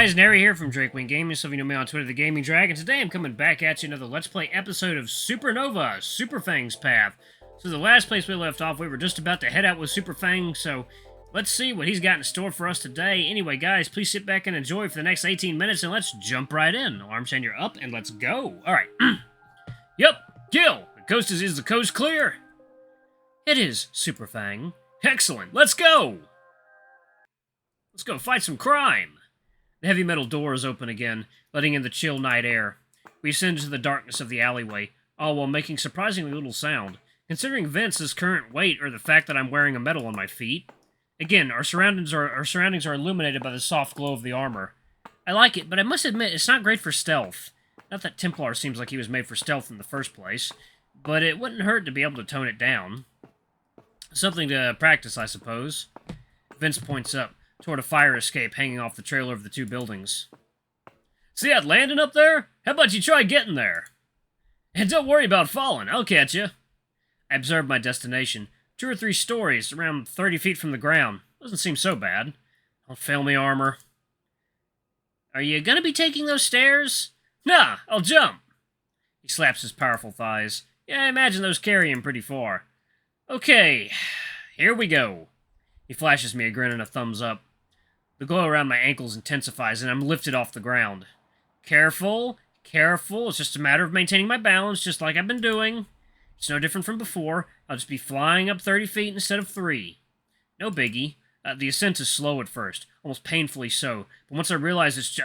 guys, Nary here from Drakewing Gaming. Some of you know me on Twitter, The Gaming Dragon. Today I'm coming back at you another Let's Play episode of Supernova, Superfang's Path. So the last place we left off, we were just about to head out with Superfang, so let's see what he's got in store for us today. Anyway, guys, please sit back and enjoy for the next 18 minutes, and let's jump right in. Arm chain, you're up, and let's go. Alright. Yep, kill. The coast is the coast clear? It is, Superfang. Excellent, let's go! Let's go fight some crime! The heavy metal door is open again, letting in the chill night air. We ascend into the darkness of the alleyway, all while making surprisingly little sound, considering Vince's current weight or the fact that I'm wearing a medal on my feet. Again, our surroundings are illuminated by the soft glow of the armor. I like it, but I must admit it's not great for stealth. Not that Templar seems like he was made for stealth in the first place, but it wouldn't hurt to be able to tone it down. Something to practice, I suppose. Vince points up, toward a fire escape hanging off the trailer of the two buildings. See that landing up there? How about you try getting there? And don't worry about falling, I'll catch you. I observed my destination, 2 or 3 stories, around 30 feet from the ground. Doesn't seem so bad. Don't fail me, armor. Are you gonna be taking those stairs? Nah, I'll jump. He slaps his powerful thighs. Yeah, I imagine those carry him pretty far. Okay, here we go. He flashes me a grin and a thumbs up. The glow around my ankles intensifies, and I'm lifted off the ground. Careful, careful. It's just a matter of maintaining my balance, just like I've been doing. It's no different from before. I'll just be flying up 30 feet instead of 3. No biggie. The ascent is slow at first, almost painfully so. But once I realize it's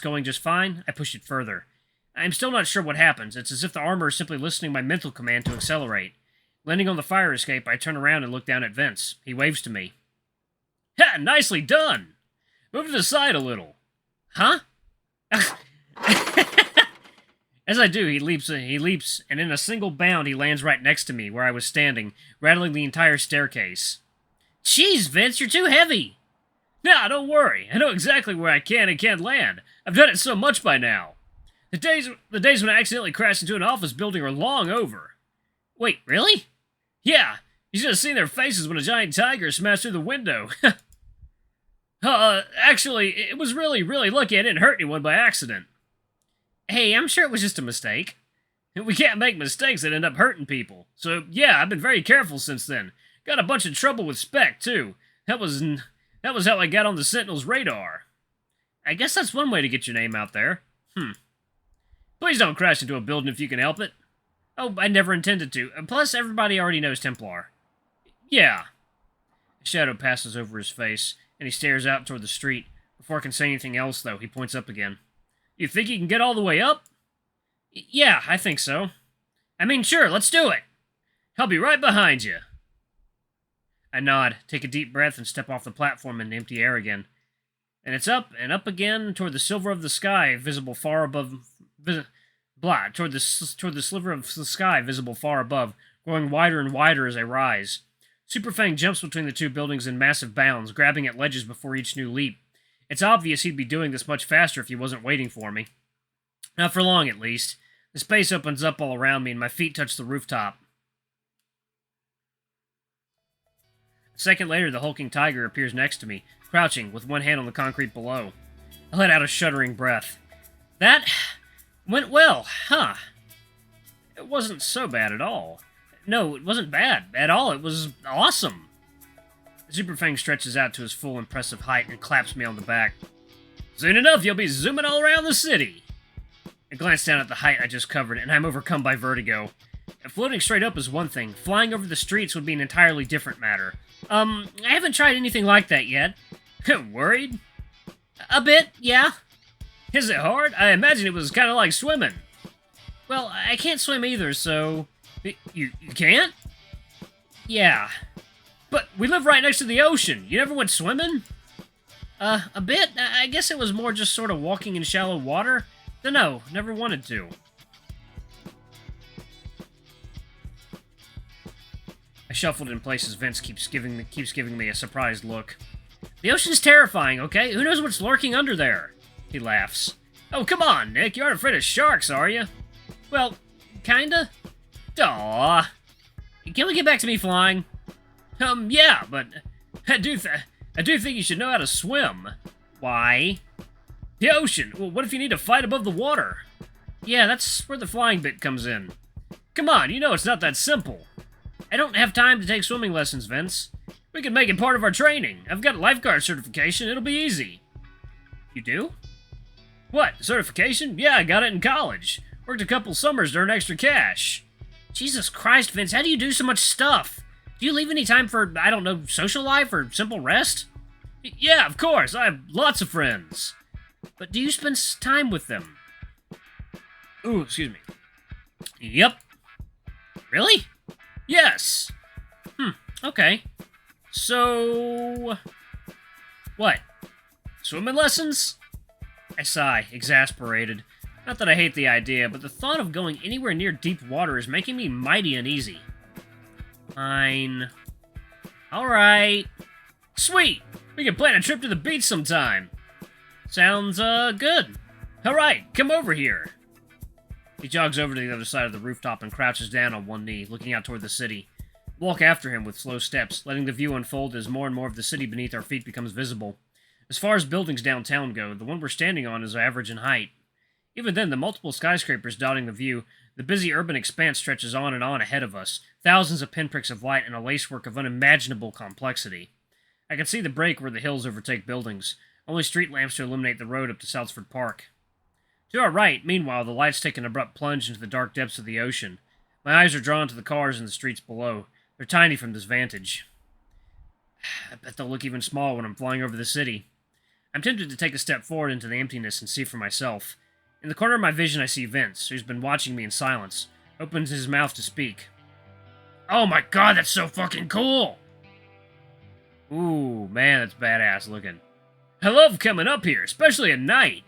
going just fine, I push it further. I'm still not sure what happens. It's as if the armor is simply listening to my mental command to accelerate. Landing on the fire escape, I turn around and look down at Vince. He waves to me. Ha! Nicely done! Move to the side a little. Huh? As I do, he leaps, and in a single bound he lands right next to me, where I was standing, rattling the entire staircase. Jeez, Vince, you're too heavy! Nah, don't worry. I know exactly where I can and can't land. I've done it so much by now. The days when I accidentally crashed into an office building are long over. Wait, really? Yeah, you should have seen their faces when a giant tiger smashed through the window. Actually, it was really, really lucky I didn't hurt anyone by accident. Hey, I'm sure it was just a mistake. We can't make mistakes that end up hurting people. So, yeah, I've been very careful since then. Got a bunch of trouble with Spec, too. That was how I got on the Sentinel's radar. I guess that's one way to get your name out there. Please don't crash into a building if you can help it. Oh, I never intended to. Plus, everybody already knows Templar. Yeah. A shadow passes over his face, and he stares out toward the street. Before I can say anything else, though, he points up again. You think you can get all the way up? Yeah, I think so. I mean, sure, let's do it. I'll be right behind you. I nod, take a deep breath, and step off the platform in empty air again. And it's up and up again toward the silver of the sky, visible far above... toward the sliver of the sky visible far above, growing wider and wider as I rise. Superfang jumps between the two buildings in massive bounds, grabbing at ledges before each new leap. It's obvious he'd be doing this much faster if he wasn't waiting for me. Not for long, at least. The space opens up all around me, and my feet touch the rooftop. A second later, the hulking tiger appears next to me, crouching, with one hand on the concrete below. I let out a shuddering breath. That went well, huh? It wasn't so bad at all. No, it wasn't bad at all. It was awesome. Superfang stretches out to his full impressive height and claps me on the back. Soon enough, you'll be zooming all around the city. I glance down at the height I just covered, and I'm overcome by vertigo. Floating straight up is one thing. Flying over the streets would be an entirely different matter. I haven't tried anything like that yet. Worried? A bit, yeah. Is it hard? I imagine it was kind of like swimming. Well, I can't swim either, so... You can't? Yeah. But we live right next to the ocean. You never went swimming? A bit. I guess it was more just sort of walking in shallow water. No, never wanted to. I shuffled in place as Vince keeps giving me a surprised look. The ocean's terrifying, okay? Who knows what's lurking under there? He laughs. Oh, come on, Nick. You aren't afraid of sharks, are you? Well, kinda. Aw. Can we get back to me flying? Yeah, but I do think you should know how to swim. Why? The ocean! Well, what if you need to fight above the water? Yeah, that's where the flying bit comes in. Come on, you know it's not that simple. I don't have time to take swimming lessons, Vince. We can make it part of our training. I've got a lifeguard certification, it'll be easy. You do? What, certification? Yeah, I got it in college. Worked a couple summers to earn extra cash. Jesus Christ, Vince, how do you do so much stuff? Do you leave any time for, I don't know, social life or simple rest? Yeah, of course, I have lots of friends. But do you spend time with them? Ooh, excuse me. Yep. Really? Yes. Okay. So... what? Swimming lessons? I sigh, exasperated. Not that I hate the idea, but the thought of going anywhere near deep water is making me mighty uneasy. Fine. Alright. Sweet! We can plan a trip to the beach sometime. Sounds, good. Alright, come over here. He jogs over to the other side of the rooftop and crouches down on one knee, looking out toward the city. I walk after him with slow steps, letting the view unfold as more and more of the city beneath our feet becomes visible. As far as buildings downtown go, the one we're standing on is average in height. Even then, the multiple skyscrapers dotting the view, the busy urban expanse stretches on and on ahead of us, thousands of pinpricks of light and a lacework of unimaginable complexity. I can see the break where the hills overtake buildings, only street lamps to illuminate the road up to Southford Park. To our right, meanwhile, the lights take an abrupt plunge into the dark depths of the ocean. My eyes are drawn to the cars in the streets below. They're tiny from this vantage. I bet they'll look even smaller when I'm flying over the city. I'm tempted to take a step forward into the emptiness and see for myself. In the corner of my vision, I see Vince, who's been watching me in silence, opens his mouth to speak. Oh my god, that's so fucking cool! Ooh, man, that's badass looking. I love coming up here, especially at night.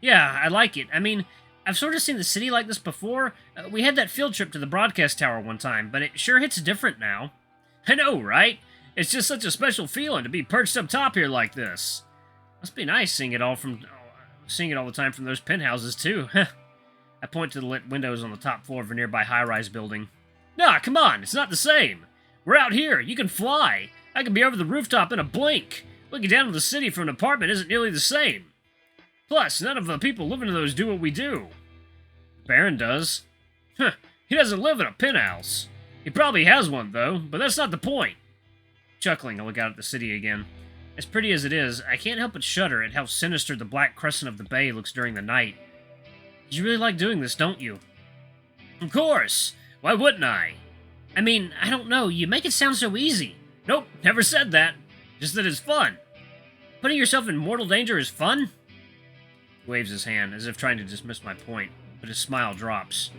Yeah, I like it. I mean, I've sort of seen the city like this before. We had that field trip to the broadcast tower one time, but it sure hits different now. I know, right? It's just such a special feeling to be perched up top here like this. Must be nice seeing it all the time from those penthouses, too. I point to the lit windows on the top floor of a nearby high-rise building. Nah, come on, it's not the same. We're out here, you can fly. I can be over the rooftop in a blink. Looking down on the city from an apartment isn't nearly the same. Plus, none of the people living in those do what we do. Baron does. Huh, he doesn't live in a penthouse. He probably has one, though, but that's not the point. Chuckling, I look out at the city again. As pretty as it is, I can't help but shudder at how sinister the black crescent of the bay looks during the night. You really like doing this, don't you? Of course! Why wouldn't I? I mean, I don't know, you make it sound so easy. Nope, never said that. Just that it's fun. Putting yourself in mortal danger is fun? He waves his hand, as if trying to dismiss my point, but his smile drops.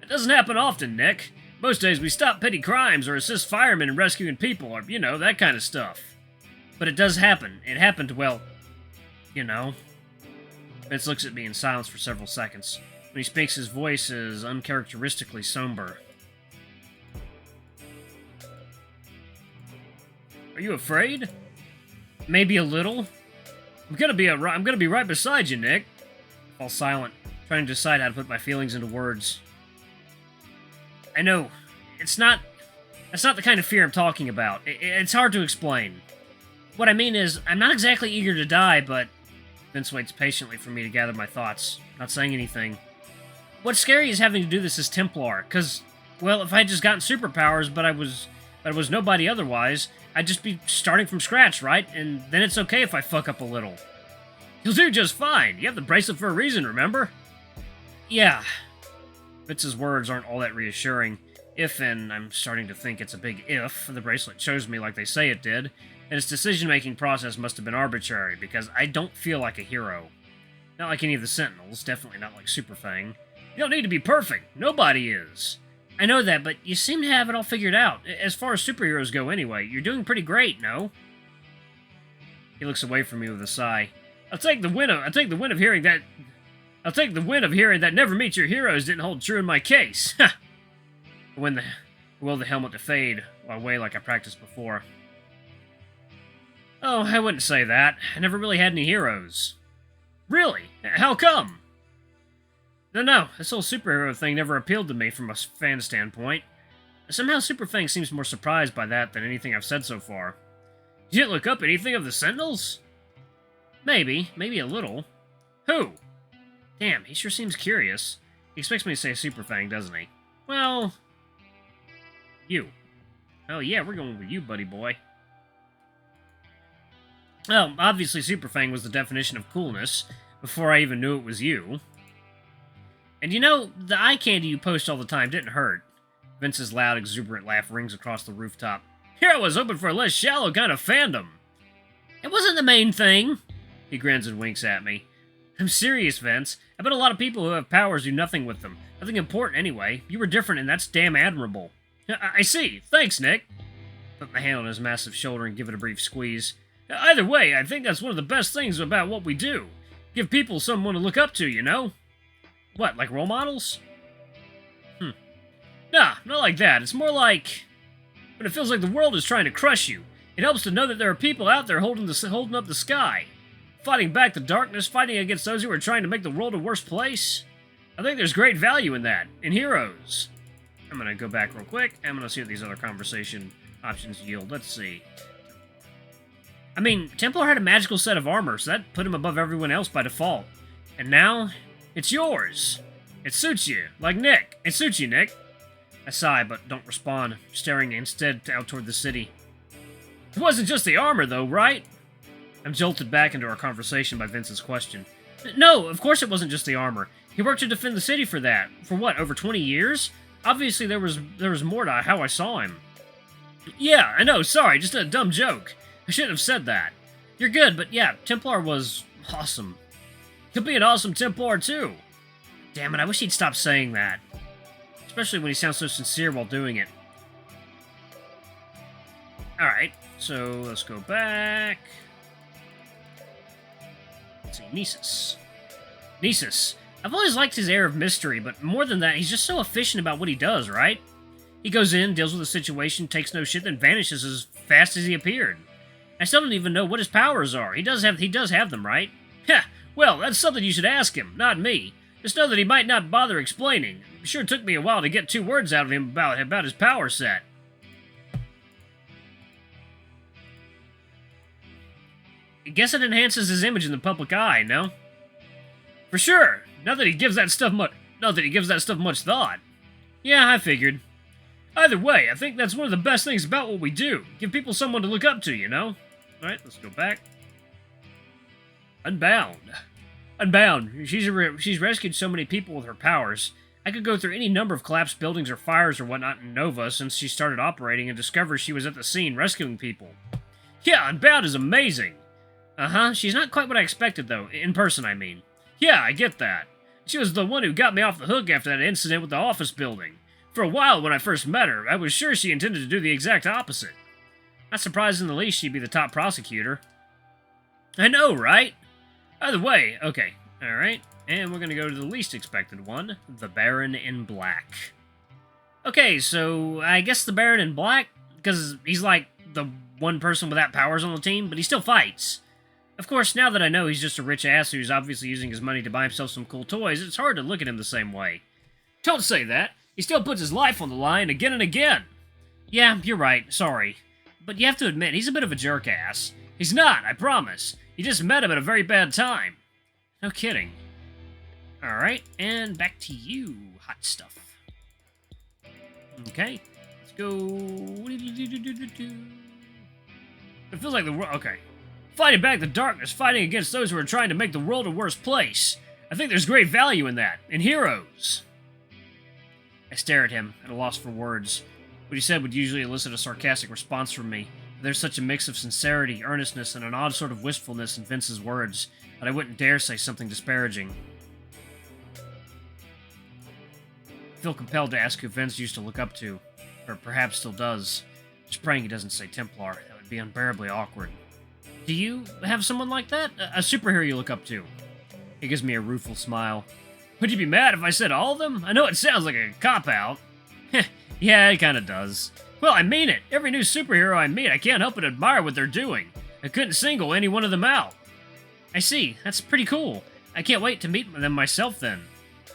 It doesn't happen often, Nick. Most days we stop petty crimes or assist firemen in rescuing people or, you know, that kind of stuff. But it does happen. It happened, well, you know. Vince looks at me in silence for several seconds. When he speaks, his voice is uncharacteristically somber. Are you afraid? Maybe a little. I'm gonna be right beside you, Nick. I fall silent, trying to decide how to put my feelings into words. I know, that's not the kind of fear I'm talking about. It's hard to explain. What I mean is, I'm not exactly eager to die, but... Vince waits patiently for me to gather my thoughts, not saying anything. What's scary is having to do this as Templar, because, well, if I had just gotten superpowers, but I was nobody otherwise, I'd just be starting from scratch, right? And then it's okay if I fuck up a little. You'll do just fine. You have the bracelet for a reason, remember? Yeah. Vince's words aren't all that reassuring. If, and I'm starting to think it's a big if, the bracelet chose me like they say it did, and its decision-making process must have been arbitrary, because I don't feel like a hero. Not like any of the Sentinels, definitely not like Superfang. You don't need to be perfect. Nobody is. I know that, but you seem to have it all figured out. As far as superheroes go anyway, you're doing pretty great, no? He looks away from me with a sigh. I'll take the win of hearing that never meet your heroes didn't hold true in my case. Ha! When the will the helmet to fade, while away like I practiced before. Oh, I wouldn't say that. I never really had any heroes. Really? How come? No, this whole superhero thing never appealed to me from a fan standpoint. Somehow Superfang seems more surprised by that than anything I've said so far. You didn't look up anything of the Sentinels? Maybe. Maybe a little. Who? Damn, he sure seems curious. He expects me to say Superfang, doesn't he? Well... you. Oh yeah, we're going with you, buddy boy. Well, obviously Superfang was the definition of coolness, before I even knew it was you. And you know, the eye candy you post all the time didn't hurt. Vince's loud, exuberant laugh rings across the rooftop. Here I was hoping for a less shallow kind of fandom. It wasn't the main thing. He grins and winks at me. I'm serious, Vince. I bet a lot of people who have powers do nothing with them. Nothing important anyway. You were different and that's damn admirable. I see. Thanks, Nick. Put my hand on his massive shoulder and give it a brief squeeze. Either way, I think that's one of the best things about what we do. Give people someone to look up to, you know? What, like role models? Nah, not like that. It's more like... when it feels like the world is trying to crush you. It helps to know that there are people out there holding up the sky. Fighting back the darkness, fighting against those who are trying to make the world a worse place. I think there's great value in that, in heroes. I'm gonna go back real quick. I'm gonna see what these other conversation options yield. Let's see. I mean, Templar had a magical set of armor, so that put him above everyone else by default. And now, it's yours. It suits you, like Nick. It suits you, Nick. I sigh, but don't respond, staring instead out toward the city. It wasn't just the armor, though, right? I'm jolted back into our conversation by Vince's question. No, of course it wasn't just the armor. He worked to defend the city for that. For what, over 20 years? Obviously there was more to how I saw him. Yeah, I know, sorry, just a dumb joke. I shouldn't have said that. You're good, but yeah, Templar was awesome. He'll be an awesome Templar, too. Damn it, I wish he'd stop saying that. Especially when he sounds so sincere while doing it. Alright, so let's go back. Let's see, Nisus. Nisus. I've always liked his air of mystery, but more than that, he's just so efficient about what he does, right? He goes in, deals with the situation, takes no shit, then vanishes as fast as he appeared. I still don't even know what his powers are. He does have them, right? Heh, well, that's something you should ask him, not me. Just know that he might not bother explaining. It sure took me a while to get 2 words out of him about his power set. I guess it enhances his image in the public eye, no? For sure. Not that he gives that stuff much thought. Yeah, I figured. Either way, I think that's one of the best things about what we do. Give people someone to look up to, you know? Alright, let's go back. Unbound. Unbound. She's rescued so many people with her powers. I could go through any number of collapsed buildings or fires or whatnot in Nova since she started operating and discover she was at the scene rescuing people. Yeah, Unbound is amazing. Uh-huh, she's not quite what I expected, though. In person, I mean. Yeah, I get that. She was the one who got me off the hook after that incident with the office building. For a while, when I first met her, I was sure she intended to do the exact opposite. Not surprised in the least she'd be the top prosecutor. I know, right? Either way, okay. Alright, and we're gonna go to the least expected one, the Baron in Black. Okay, so I guess the Baron in Black, because he's like the one person without powers on the team, but he still fights. Of course, now that I know he's just a rich ass who's obviously using his money to buy himself some cool toys, it's hard to look at him the same way. Don't say that. He still puts his life on the line again and again. Yeah, you're right. Sorry. But you have to admit, he's a bit of a jerk-ass. He's not, I promise. You just met him at a very bad time. No kidding. Alright, and back to you, hot stuff. Okay, let's go... It feels like the world... Okay. Fighting back the darkness, fighting against those who are trying to make the world a worse place. I think there's great value in that, in heroes. I stare at him, at a loss for words. What he said would usually elicit a sarcastic response from me. There's such a mix of sincerity, earnestness, and an odd sort of wistfulness in Vince's words that I wouldn't dare say something disparaging. I feel compelled to ask who Vince used to look up to, or perhaps still does. Just praying he doesn't say Templar. That would be unbearably awkward. Do you have someone like that? A superhero you look up to? He gives me a rueful smile. Would you be mad if I said all of them? I know it sounds like a cop-out. Yeah, it kinda does. Well, I mean it. Every new superhero I meet, I can't help but admire what they're doing. I couldn't single any one of them out. I see. That's pretty cool. I can't wait to meet them myself then.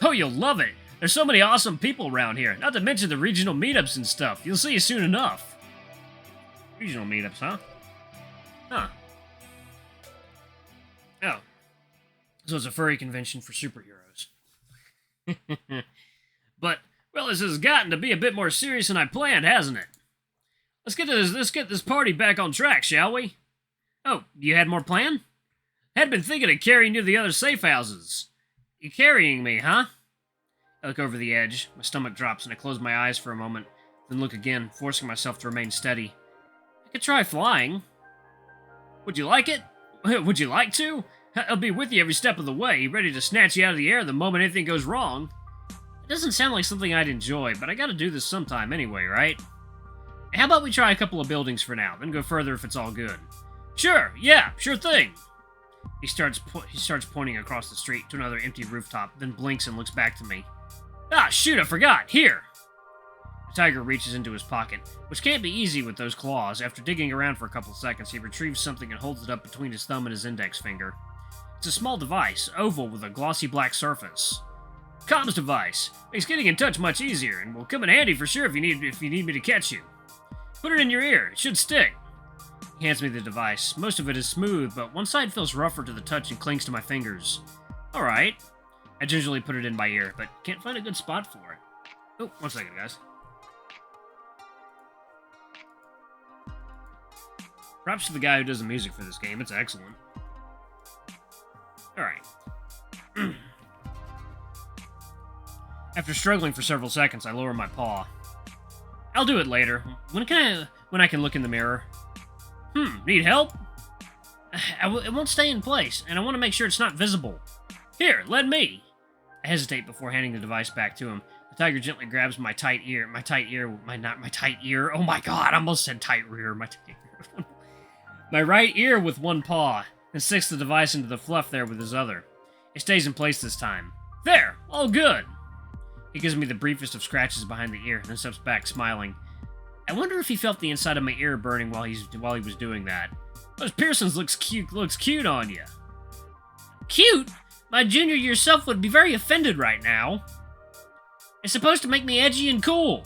Oh, you'll love it. There's so many awesome people around here, not to mention the regional meetups and stuff. You'll see you soon enough. Regional meetups, huh? Huh. So it's a furry convention for superheroes. But, well, this has gotten to be a bit more serious than I planned, hasn't it? Let's get this party back on track, shall we? Oh, you had more plan? Had been thinking of carrying you to the other safe houses. You carrying me, huh? I look over the edge. My stomach drops and I close my eyes for a moment, then look again, forcing myself to remain steady. I could try flying. Would you like it? Would you like to? I'll be with you every step of the way, ready to snatch you out of the air the moment anything goes wrong. It doesn't sound like something I'd enjoy, but I gotta do this sometime anyway, right? How about we try a couple of buildings for now, then go further if it's all good? Sure, yeah, sure thing. He starts pointing across the street to another empty rooftop, then blinks and looks back to me. Ah, shoot, I forgot. Here. The tiger reaches into his pocket, which can't be easy with those claws. After digging around for a couple of seconds, he retrieves something and holds it up between his thumb and his index finger. It's a small device, oval with a glossy black surface. Comms device. Makes getting in touch much easier, and will come in handy for sure if you need me to catch you. Put it in your ear. It should stick. He hands me the device. Most of it is smooth, but one side feels rougher to the touch and clings to my fingers. Alright. I gingerly put it in my ear, but can't find a good spot for it. Oh, one second, guys. Props to the guy who does the music for this game. It's excellent. Alright. After struggling for several seconds, I lower my paw. I'll do it later. When I can look in the mirror. Need help? It won't stay in place, and I want to make sure it's not visible. Here, let me. I hesitate before handing the device back to him. The tiger gently grabs my tight ear. Not my tight ear. Oh my god, I almost said tight rear. My tight ear. My right ear with one paw, and sticks the device into the fluff there with his other. It stays in place this time. There, all good. He gives me the briefest of scratches behind the ear, and then steps back, smiling. I wonder if he felt the inside of my ear burning while he was doing that. Those piercings looks cute on you. Cute? My junior year self would be very offended right now. It's supposed to make me edgy and cool.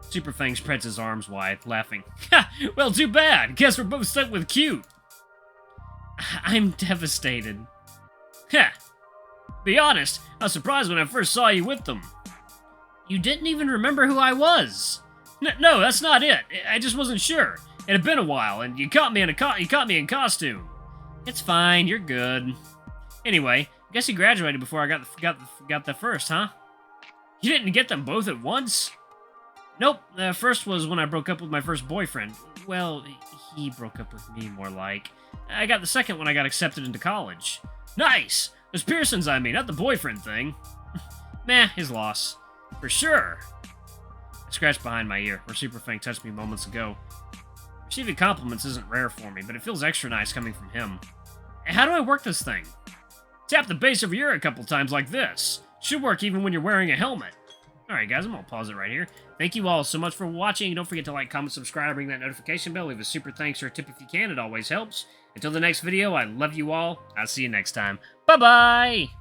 Superfang spreads his arms wide, laughing. Ha! Well, too bad. Guess we're both stuck with cute. I'm devastated. Ha! Be honest, I was surprised when I first saw you with them. You didn't even remember who I was. No, that's not it. I just wasn't sure. It had been a while, and you caught me in costume. It's fine. You're good. Anyway, I guess you graduated before I got the first, huh? You didn't get them both at once? Nope. The first was when I broke up with my first boyfriend. Well, he broke up with me, more like. I got the second when I got accepted into college. Nice. Those piercings, I mean, not the boyfriend thing. Meh, his loss. For sure. I scratched behind my ear, where Superfang touched me moments ago. Receiving compliments isn't rare for me, but it feels extra nice coming from him. How do I work this thing? Tap the base of your ear a couple times like this. Should work even when you're wearing a helmet. Alright guys, I'm gonna pause it right here. Thank you all so much for watching. Don't forget to like, comment, subscribe, ring that notification bell. Leave a super thanks or a tip if you can. It always helps. Until the next video, I love you all. I'll see you next time. Bye-bye!